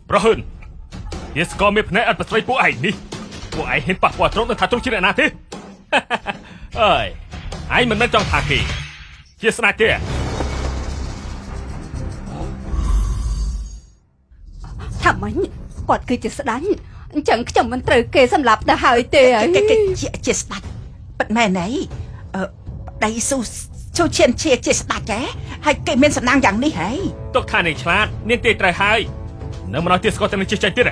ប្រហឹនជាស្គមមានភ្នែកអត់ប្រស្រីពួកឯងនេះពួកឯងហ៊ានប៉ះពាល់ត្រង់នឹងថាត្រង់ជាអ្នកណាទេអើយឯងមិនមែនចង់ថាគេជាស្ដេចទេថាម៉េចគាត់គឺជាស្ដេចអញ្ចឹងខ្ញុំមិនត្រូវគេសម្លាប់ទៅហើយទេគេជាស្ដេចពិតមែនទេប្តីស៊ូឈានជាស្ដេចហ៎ហើយគេមានសំណាងយ៉ាងនេះហីទុកថានាងឆ្លាតនាងទេត្រូវហើយនៅមិនឲ្យទៀតស្គាល់តែនឹងជិះចាញ់ទៀត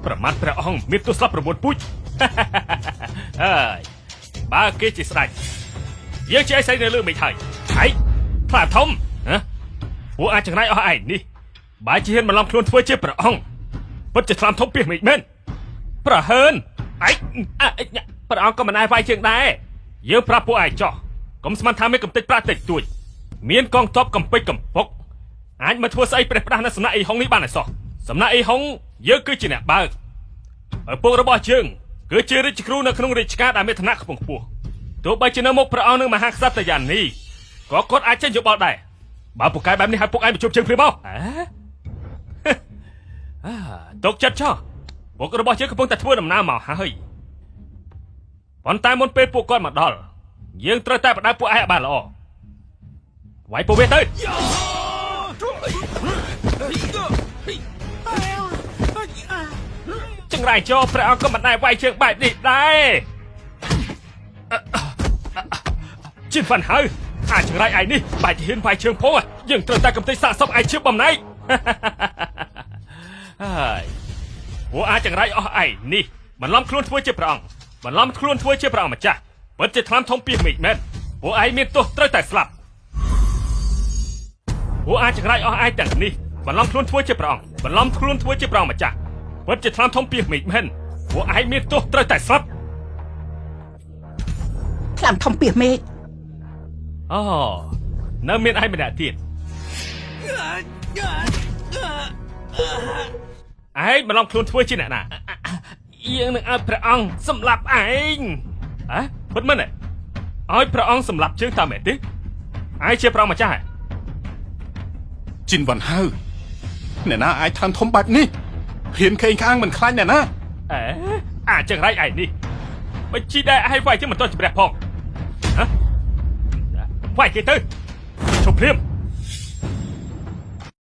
ប្រមាថព្រះអង្គមានទោសស្លាប់9ពូជហើយបើគេជាស្ដេចយើងជាអីស្អីនៅលើមិនហើយហើយខ្លាធំពួកអាចចង្រៃអស់ឯងនេះបើជាហ៊ានបន្លំខ្លួនធ្វើជាព្រះអង្គពិតជាខ្លាធំពីមិនមែនប្រហើនឯងព្រះអង្គក៏មិនអាចវាយជើងដែរយើងប្រាប់ពួកឯងចោះកុំស្មានថាមានកំទេចប្រាក់តិចតួចមានកងទ័ពកំពេចកំពុកអាចមកធ្វើស្អីប្រេះផ្ដាស់នៅសំណាក់អ៊ីហុងនេះបានហើយសោះសំណាក់អ៊ីហុងយើងគឺជាអ្នកបើកឪពុករបស់យើងគឺជារាជគ្រូនៅក្នុងរាជការដែលមានឋានៈខ្ពង់ខ្ពស់ទោះបីជានៅមុខព្រះអង្គនឹងមហាក្សត្រយ៉ាងនេះក៏គាត់អាចចេញយោបល់ដែរបើពូកែបែបនេះឲ្យពួកឯងបញ្ជប់ជើងព្រាបមកទុកចិត្តចោះពុករបស់យើងកំពុងតែធ្វើដំណើរមកហើយប៉ុន្តែមុនពេលពួកគាត់មកដល់យើងត្រូវតែបដៅពួកឯងឲ្យបានល្អវាយពួកវាទៅចង្រៃចោព្រះអង្គក៏មិនដែរវាយជើងបែបនេះដែរជិនហ្វាន់ហើយអាចចង្រៃឯនេះបែរជាហ៊ានវាយជើងផងយើងត្រូវតែកំទេចសាកសពឯជឿបំណែកហើយពួកអាចចង្រៃអស់ឯនេះបន្លំខ្លួនធ្វើជាព្រះអង្គបន្លំខ្លួនធ្វើជាព្រះអង្គម្ចាស់ពិតជាថ្លាមធំពីមេឃមែនពួកឯងមានទោសត្រូវតែស្លាប់ពួកអាចចង្រៃអស់ឯទាំងនេះបន្លំខ្លួនធ្វើជាព្រះអង្គបន្លំខ្លួនធ្វើជាព្រះអង្គម្ចាស់ពិតជាថ្លាមធំពីមេឃមែនពួកឯងមានទោសត្រូវតែស្លាប់ថ្លាមធំពីមេឃអូនៅមានឯងម្នាក់ទៀតឯងបន្លំខ្លួនធ្វើជាអ្នកណាយើងនឹងឲ្យព្រះអង្គសម្លាប់ឯងពិតមែនឲ្យព្រះអង្គសម្លាប់ជើងតាមមែនទេឯងជាព្រះម្ចាស់ជីនវ៉ាន់ហៅអ្នកណាអាចថ្លាមធំបែបនេះហ៊ានខេងខាងមិនខ្លាចអ្នកណាអាចចឹងរៃឯនេះបើជីដែរឯងវាយជាមិនទាន់ជំរះផងវាយគេទៅជប់ភ្លាម